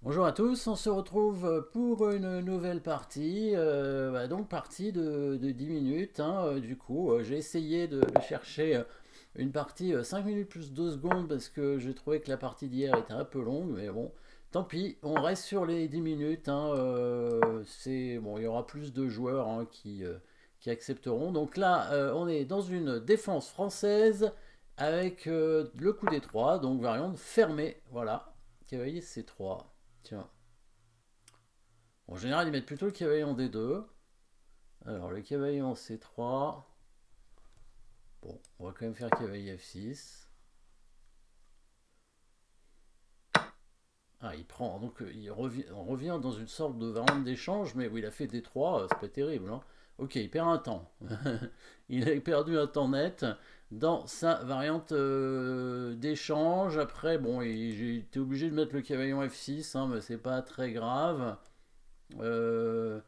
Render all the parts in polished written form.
Bonjour à tous, on se retrouve pour une nouvelle partie, donc partie de 10 minutes, hein, du coup. J'ai essayé de chercher une partie 5 minutes plus 2 secondes parce que j'ai trouvé que la partie d'hier était un peu longue, mais bon, tant pis, on reste sur les 10 minutes, hein, bon, il y aura plus de joueurs, hein, qui accepteront. Donc là, on est dans une défense française avec le coup des 3, donc variante fermée, voilà, cavalier C3. Tiens. En général, ils mettent plutôt le cavalier en D2. Alors, le cavalier en C3. Bon, on va quand même faire cavalier F6. Ah, il prend. Donc, on revient dans une sorte de variante d'échange, mais où il a fait D3, c'est pas terrible, hein. Ok, il perd un temps. Il a perdu un temps net dans sa variante d'échange. Après, bon, j'ai été obligé de mettre le cavalier en F6, hein, mais c'est pas très grave. Euh,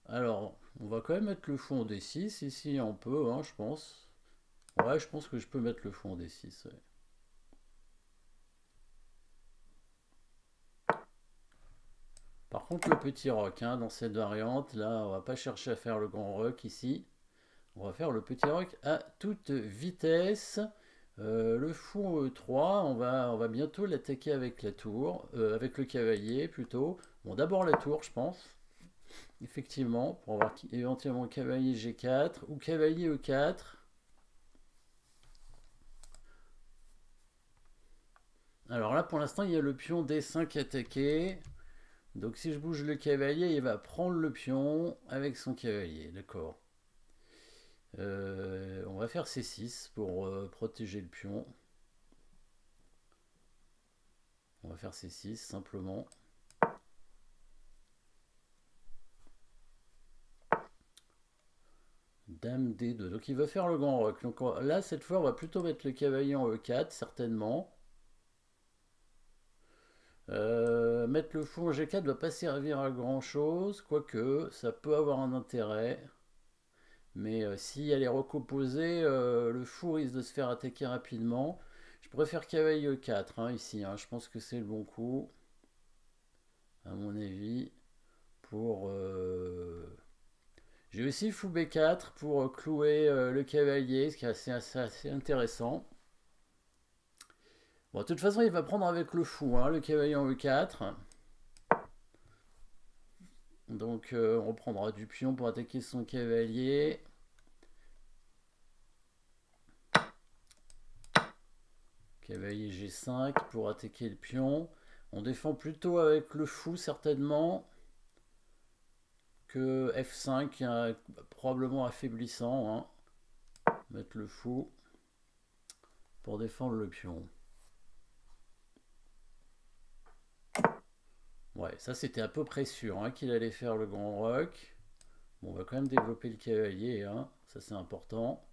Alors, on va quand même mettre le fou en D6 ici, on peut, hein, je pense. Ouais, je pense que je peux mettre le fou en D6. Ouais. Par contre, le petit roc, hein, dans cette variante, là, on va pas chercher à faire le grand roc ici. On va faire le petit roc à toute vitesse. Le fou E3, on va bientôt l'attaquer avec la tour, avec le cavalier plutôt. Bon, d'abord la tour, je pense. Effectivement, pour avoir éventuellement cavalier G4 ou cavalier E4. Alors là, pour l'instant, il y a le pion D5 attaqué. Donc si je bouge le cavalier, il va prendre le pion avec son cavalier. D'accord. On va faire C6 pour protéger le pion. On va faire C6 simplement. Dame D2. Donc il va faire le grand roc. Donc là, cette fois, on va plutôt mettre le cavalier en E4, certainement. Mettre le fou en G4 ne va pas servir à grand chose, quoique ça peut avoir un intérêt. Mais si elle est recomposée, le fou risque de se faire attaquer rapidement. Je préfère cavalier E4, hein, ici, hein. Je pense que c'est le bon coup, à mon avis. Pour, J'ai aussi fou B4 pour clouer le cavalier, ce qui est assez intéressant. Bon, de toute façon, il va prendre avec le fou, hein, le cavalier en E4. Donc on prendra du pion pour attaquer son cavalier. Cavalier G5 pour attaquer le pion. On défend plutôt avec le fou certainement que F5 qui est probablement affaiblissant, hein. Mettre le fou pour défendre le pion. Ouais, ça c'était à peu près sûr, hein, qu'il allait faire le grand roc. Bon, on va quand même développer le cavalier, hein. Ça c'est important.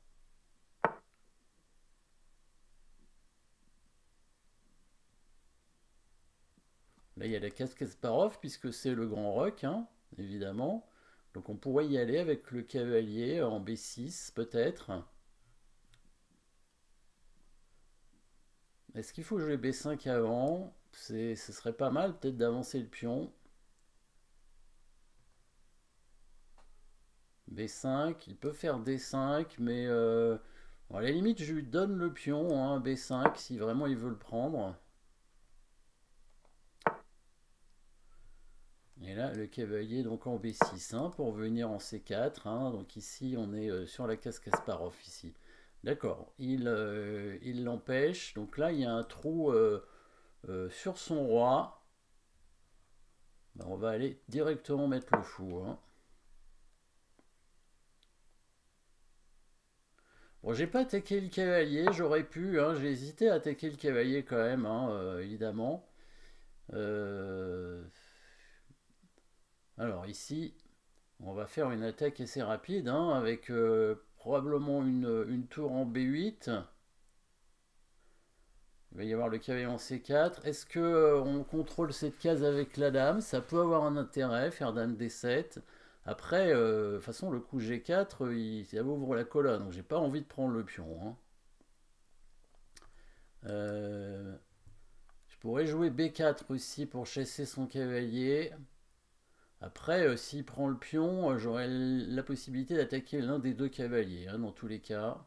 Là il y a la case Kasparov puisque c'est le grand roc, hein, évidemment. Donc on pourrait y aller avec le cavalier en B6 peut-être. Est-ce qu'il faut jouer B5 avant? Ce serait pas mal peut-être d'avancer le pion. B5, il peut faire D5, mais bon, à la limite je lui donne le pion, hein, B5 si vraiment il veut le prendre. Et là le cavalier donc en B6, hein, pour venir en C4, hein. Donc ici on est sur la case Kasparov ici. D'accord, il l'empêche. Donc là il y a un trou sur son roi. Ben, on va aller directement mettre le fou, hein. Bon, j'ai pas attaqué le cavalier, j'aurais pu, hein, j'ai hésité à attaquer le cavalier quand même, hein, évidemment. Euh, Alors ici, on va faire une attaque assez rapide, hein, avec probablement une tour en B8. Il va y avoir le cavalier en C4. Est-ce que on contrôle cette case avec la dame? Ça peut avoir un intérêt, faire dame D7. Après, de toute façon, le coup G4, ça ouvre la colonne, donc j'ai pas envie de prendre le pion, hein. Euh, je pourrait jouer B4 aussi pour chasser son cavalier. Après, s'il prend le pion, j'aurai la possibilité d'attaquer l'un des deux cavaliers, hein, dans tous les cas.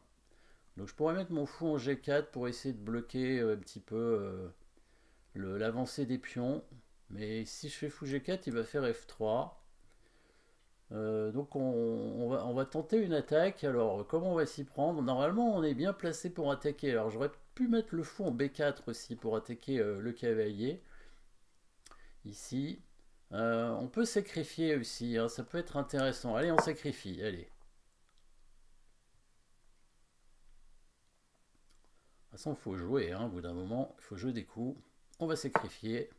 Donc je pourrais mettre mon fou en G4 pour essayer de bloquer un petit peu l'avancée des pions. Mais si je fais fou G4, il va faire F3. Donc on va tenter une attaque. Alors comment on va s'y prendre? Normalement on est bien placé pour attaquer. Alors j'aurais pu mettre le fou en B4 aussi pour attaquer le cavalier. Ici. On peut sacrifier aussi, hein, ça peut être intéressant. Allez, on sacrifie, allez. De toute façon, il faut jouer, hein, au bout d'un moment, il faut jouer des coups. On va sacrifier.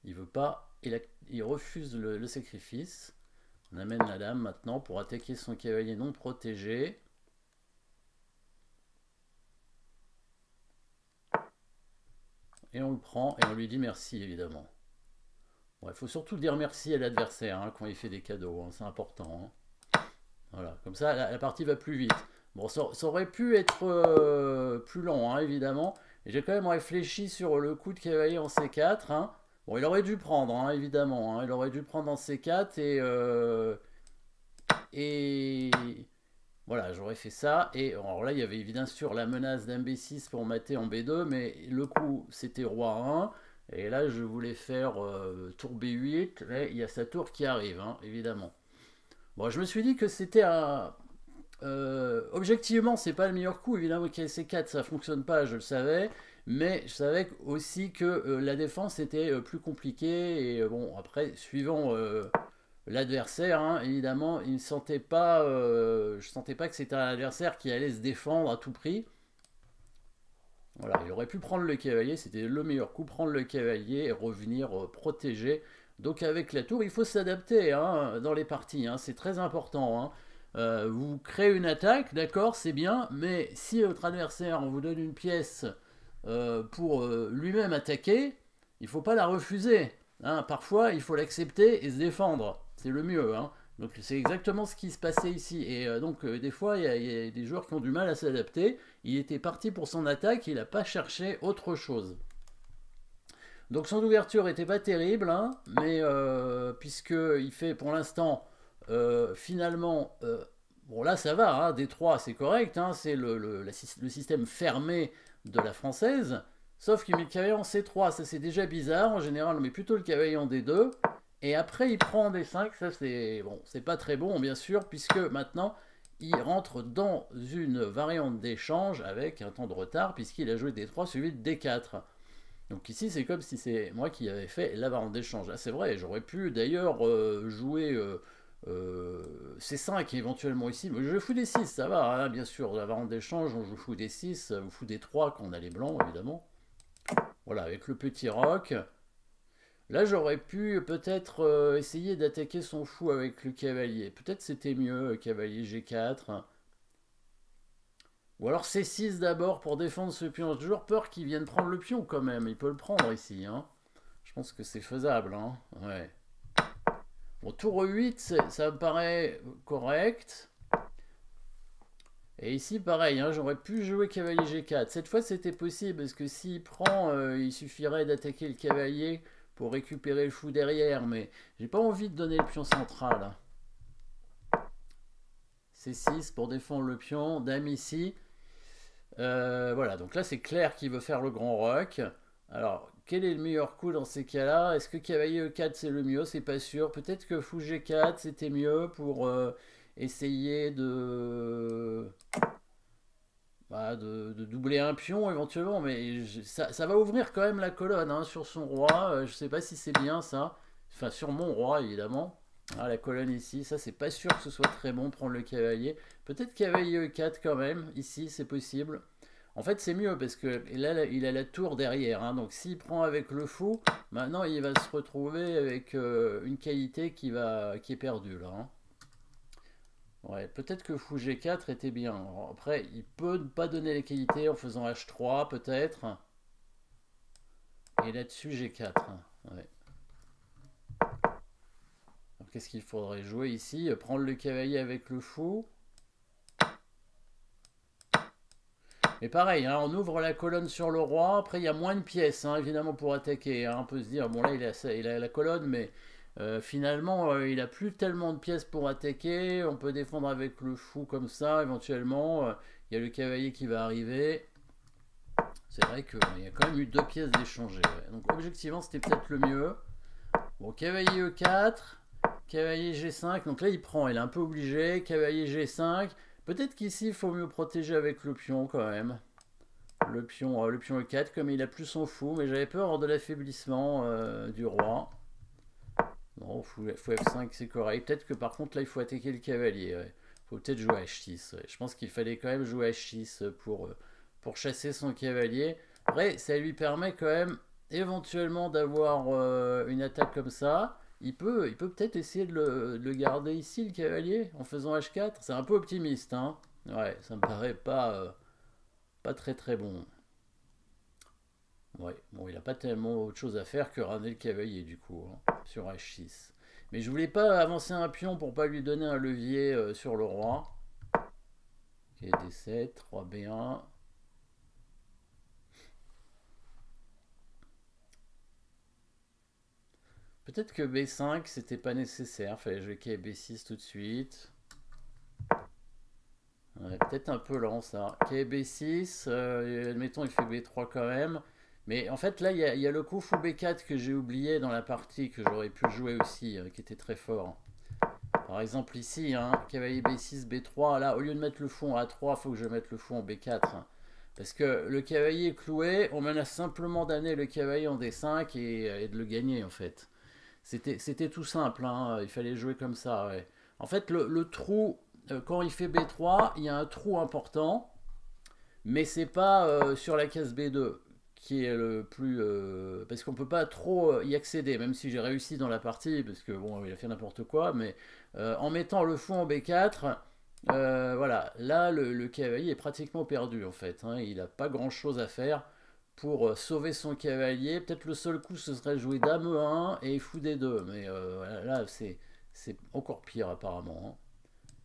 Il veut pas, il refuse le sacrifice. On amène la dame maintenant pour attaquer son cavalier non protégé. Et on le prend et on lui dit merci, évidemment. Bon, il faut surtout dire merci à l'adversaire, hein, quand il fait des cadeaux, hein, c'est important. Hein. Voilà, comme ça la partie va plus vite. Bon, ça aurait pu être plus long, hein, évidemment. Et j'ai quand même réfléchi sur le coup de cavalier en C4. Hein. Bon, il aurait dû prendre, hein, évidemment. Hein, il aurait dû prendre en C4 et voilà, j'aurais fait ça. Et alors là, il y avait bien sûr la menace d'un B6 pour mater en B2, mais le coup, c'était roi 1. Et là, je voulais faire tour B8. Là, il y a sa tour qui arrive, hein, évidemment. Bon, je me suis dit que c'était un... objectivement, c'est pas le meilleur coup. Évidemment, C4, ça fonctionne pas, je le savais. Mais je savais aussi que la défense était plus compliquée. Et bon, après, suivant l'adversaire, hein, évidemment, je sentais pas que c'était un adversaire qui allait se défendre à tout prix. Voilà, il aurait pu prendre le cavalier, c'était le meilleur coup, prendre le cavalier et revenir protéger. Donc avec la tour, il faut s'adapter, hein, dans les parties, hein, c'est très important. Hein. Vous créez une attaque, d'accord, c'est bien, mais si votre adversaire vous donne une pièce pour lui-même attaquer, il ne faut pas la refuser. Hein. Parfois, il faut l'accepter et se défendre, c'est le mieux. Hein. Donc c'est exactement ce qui se passait ici. Et des fois, il y a des joueurs qui ont du mal à s'adapter. Il était parti pour son attaque, il n'a pas cherché autre chose. Donc son ouverture n'était pas terrible, hein, mais puisqu'il fait pour l'instant, finalement, bon là ça va, hein, D3 c'est correct, hein, c'est le système fermé de la française, sauf qu'il met le cavalier en C3, ça c'est déjà bizarre, en général on met plutôt le cavalier en D2, et après il prend en D5, ça c'est bon, c'est pas très bon bien sûr, puisque maintenant il rentre dans une variante d'échange avec un temps de retard, puisqu'il a joué D3 suivi de D4. Donc ici c'est comme si c'est moi qui avais fait la variante d'échange. Ah, c'est vrai, j'aurais pu d'ailleurs jouer C5 éventuellement ici, mais je fous D6, ça va, hein, bien sûr, la variante d'échange on joue fou D6, ou fou D3 quand on a les blancs évidemment. Voilà, avec le petit roc. Là, j'aurais pu peut-être essayer d'attaquer son fou avec le cavalier. Peut-être c'était mieux, cavalier G4. Ou alors C6 d'abord pour défendre ce pion. J'ai toujours peur qu'il vienne prendre le pion quand même. Il peut le prendre ici. Hein. Je pense que c'est faisable. Hein. Ouais. Bon, tour 8, ça me paraît correct. Et ici, pareil, hein, j'aurais pu jouer cavalier G4. Cette fois, c'était possible, parce que s'il prend, il suffirait d'attaquer le cavalier pour récupérer le fou derrière. Mais j'ai pas envie de donner le pion central. Hein. C6 pour défendre le pion. Dame ici. Voilà, donc là, c'est clair qu'il veut faire le grand roc. Alors, quel est le meilleur coup dans ces cas-là? Est-ce que cavalier E4 c'est le mieux? C'est pas sûr. Peut-être que fou G4 c'était mieux pour essayer de doubler un pion éventuellement, mais ça va ouvrir quand même la colonne, hein, sur son roi. Je sais pas si c'est bien ça. Enfin, sur mon roi évidemment. Ah, la colonne ici, ça c'est pas sûr que ce soit très bon prendre le cavalier. Peut-être cavalier E4 quand même, ici c'est possible. En fait c'est mieux parce que là il a la tour derrière, hein, donc s'il prend avec le fou, maintenant il va se retrouver avec une qualité qui est perdue là. Hein. Ouais, peut-être que fou G4 était bien. Alors, après, il peut ne pas donner les qualités en faisant H3 peut-être. Et là-dessus G4. Ouais. Qu'est-ce qu'il faudrait jouer ici? Prendre le cavalier avec le fou. Et pareil, hein, on ouvre la colonne sur le roi. Après, il y a moins de pièces, hein, évidemment, pour attaquer, hein. On peut se dire, bon, là, il a la colonne, mais finalement, il a plus tellement de pièces pour attaquer. On peut défendre avec le fou comme ça, éventuellement. Il y a le cavalier qui va arriver. C'est vrai qu'il y a quand même eu 2 pièces d'échanger. Ouais. Donc, objectivement, c'était peut-être le mieux. Bon, cavalier E4, cavalier G5. Donc là, il prend, il est un peu obligé. Cavalier G5. Peut-être qu'ici, il faut mieux protéger avec le pion quand même. Le pion E4, comme il a plus son fou, mais j'avais peur de l'affaiblissement du roi. Bon, fou F5, c'est correct. Peut-être que par contre, là, il faut attaquer le cavalier. Ouais. Faut peut-être jouer H6. Ouais. Je pense qu'il fallait quand même jouer H6 pour chasser son cavalier. Après, ça lui permet quand même éventuellement d'avoir une attaque comme ça. Il peut peut-être essayer de le garder ici, le cavalier, en faisant H4. C'est un peu optimiste, hein. Ouais, ça me paraît pas très très bon. Ouais, bon, il n'a pas tellement autre chose à faire que ramener le cavalier du coup, hein, sur H6. Mais je voulais pas avancer un pion pour pas lui donner un levier sur le roi. Ok, D7, roi B1. Peut-être que B5 c'était pas nécessaire, fallait jouer K B6 tout de suite. Ouais, peut-être un peu lent ça. K B6, admettons il fait B3 quand même. Mais en fait là il y a le coup fou B4 que j'ai oublié dans la partie que j'aurais pu jouer aussi, qui était très fort. Par exemple ici, hein, cavalier B6, B3, là au lieu de mettre le fou en A3, il faut que je mette le fou en B4. Hein. Parce que le cavalier est cloué, on menace simplement d'amener le cavalier en D5 et de le gagner en fait. C'était tout simple, hein, il fallait jouer comme ça. Ouais. En fait, le trou, quand il fait B3, il y a un trou important, mais c'est pas sur la case B2 qui est le plus. Parce qu'on peut pas trop y accéder, même si j'ai réussi dans la partie, parce que bon, il a fait n'importe quoi, mais en mettant le fou en B4, voilà, là le cavalier est pratiquement perdu en fait. Hein, il n'a pas grand chose à faire pour sauver son cavalier. Peut-être le seul coup ce serait jouer dame E1 et fou D2, mais voilà, là c'est encore pire apparemment. Hein.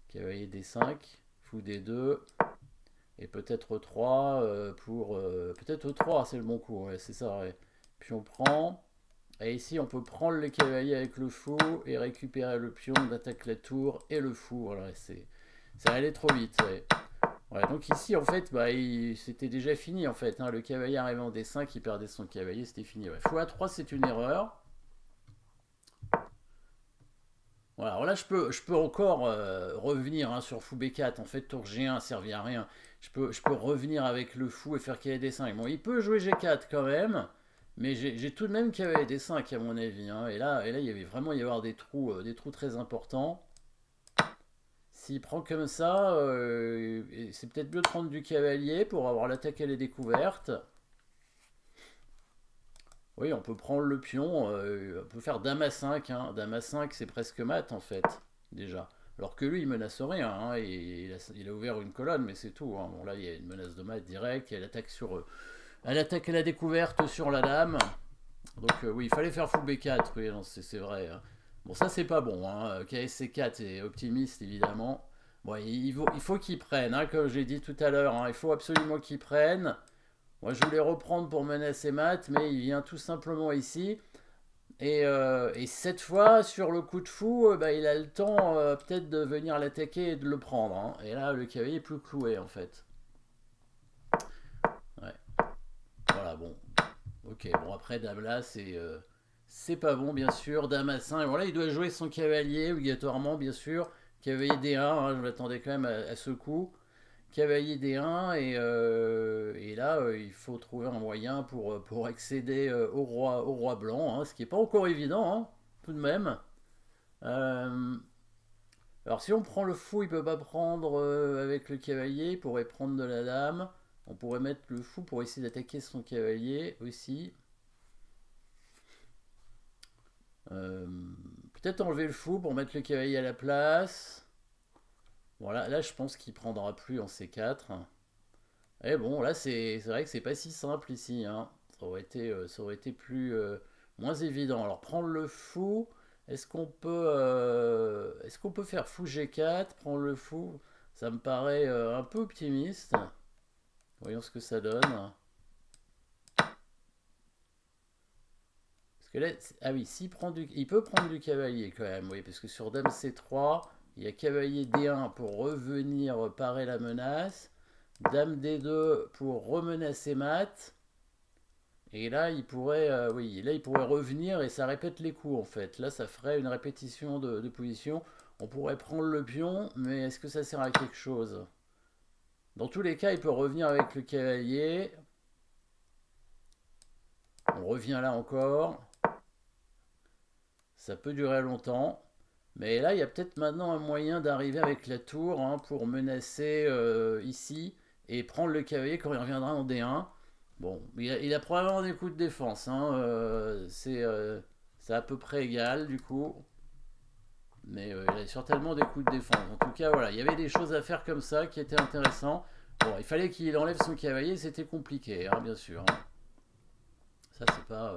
Cavalier D5, fou D2. Et peut-être 3 pour. Peut-être 3 c'est le bon coup, ouais, c'est ça, ouais. Puis on prend. Et ici, on peut prendre le cavalier avec le fou et récupérer le pion, d'attaque la tour et le fou. Voilà, ça allait trop vite, ouais. Ouais, donc ici, en fait, bah, c'était déjà fini, en fait. Hein. Le cavalier arrivait en D5, il perdait son cavalier, c'était fini. Ouais. Fou A3, c'est une erreur. Voilà, alors là, je peux encore revenir hein, sur fou B4. En fait, tour G1 servi à rien. Je peux revenir avec le fou et faire cavalier D5. Bon, il peut jouer G4 quand même, mais j'ai tout de même cavalier D5 à mon avis. Hein. Et là, il y avait vraiment y avoir des trous très importants. S'il prend comme ça, c'est peut-être mieux de prendre du cavalier pour avoir l'attaque à la découverte. Oui, on peut prendre le pion, on peut faire dame à 5. Hein. Dame à 5, c'est presque mat en fait, déjà. Alors que lui, il menace rien. Hein, et il a ouvert une colonne, mais c'est tout. Hein. Bon, là, il y a une menace de mat direct. Elle attaque à la découverte sur la dame. Donc, oui, il fallait faire fou B4. Oui, c'est vrai. Hein. Bon, ça, c'est pas bon. Hein. KSC4 est optimiste, évidemment. Bon, il faut qu'il prenne, hein, comme j'ai dit tout à l'heure. Hein, il faut absolument qu'il prenne. Moi, je voulais reprendre pour menacer Matt, mais il vient tout simplement ici. Et cette fois, sur le coup de fou, bah, il a le temps peut-être de venir l'attaquer et de le prendre. Hein. Et là, le cavalier est plus cloué en fait. Ouais. Voilà, bon. Ok, bon, après, dame là, c'est pas bon, bien sûr. Dame à 5. Voilà, il doit jouer son cavalier, obligatoirement, bien sûr. Cavalier D1, hein, je m'attendais quand même à ce coup. Cavalier D1 et là il faut trouver un moyen pour accéder au roi blanc, hein, ce qui n'est pas encore évident hein, tout de même. Euh, alors si on prend le fou, il peut pas prendre avec le cavalier, il pourrait prendre de la dame. On pourrait mettre le fou pour essayer d'attaquer son cavalier aussi. Euh, Peut-être enlever le fou pour mettre le cavalier à la place. Voilà, là je pense qu'il prendra plus en C4. Et bon, là, c'est vrai que c'est pas si simple ici. Hein. Ça aurait été moins évident. Alors, prendre le fou. Est-ce qu'on peut faire fou G4, prendre le fou? Ça me paraît un peu optimiste. Voyons ce que ça donne. Parce que là, ah oui, il peut prendre du cavalier quand même, oui, parce que sur Dame C3, il y a cavalier D1 pour revenir parer la menace, Dame D2 pour remenacer mat. Et là, il pourrait, oui, là, il pourrait revenir et ça répète les coups en fait. Là, ça ferait une répétition de position. On pourrait prendre le pion, mais est-ce que ça sert à quelque chose? Dans tous les cas, il peut revenir avec le cavalier. On revient là encore. Ça peut durer longtemps. Mais là, il y a peut-être maintenant un moyen d'arriver avec la tour hein, pour menacer ici et prendre le cavalier quand il reviendra en D1. Bon, il a probablement des coups de défense. Hein, c'est à peu près égal du coup. Mais il a certainement des coups de défense. En tout cas, voilà, il y avait des choses à faire comme ça qui étaient intéressantes. Bon, il fallait qu'il enlève son cavalier, c'était compliqué, hein, bien sûr. Hein. Ça, c'est pas...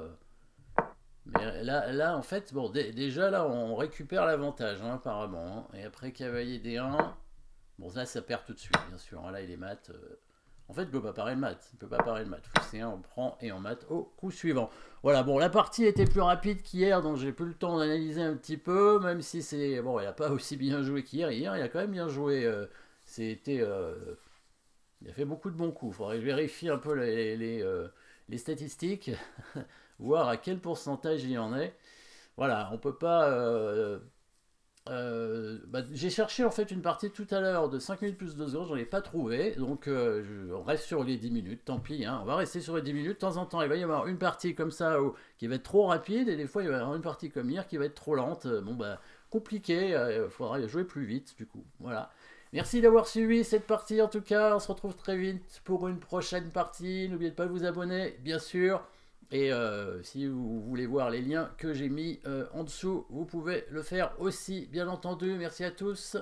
Mais là, en fait, bon, déjà, là, on récupère l'avantage, hein, apparemment. Hein. Et après, cavalier D1. Bon, là, ça perd tout de suite, bien sûr. Hein. Là, il est mat. En fait, il ne peut pas parer le mat. Il ne peut pas parer le mat. Fou C1, on prend et on mat au coup suivant. Voilà, bon, la partie était plus rapide qu'hier, donc j'ai plus le temps d'analyser un petit peu, même si c'est... Bon, il n'a pas aussi bien joué qu'hier. Hier, il a quand même bien joué. C'était... il a fait beaucoup de bons coups. Il faudrait que je vérifie un peu les statistiques, voir à quel pourcentage il en est. Voilà, on peut pas... j'ai cherché en fait une partie tout à l'heure de 5 minutes plus 2 secondes, j'en ai pas trouvé, donc on reste sur les 10 minutes, tant pis, hein, on va rester sur les 10 minutes, de temps en temps il va y avoir une partie comme ça qui va être trop rapide, et des fois il va y avoir une partie comme hier qui va être trop lente, bon bah compliqué, il faudra jouer plus vite du coup, voilà. Merci d'avoir suivi cette partie en tout cas, on se retrouve très vite pour une prochaine partie, n'oubliez pas de vous abonner bien sûr. Et si vous voulez voir les liens que j'ai mis en dessous, vous pouvez le faire aussi, bien entendu. Merci à tous.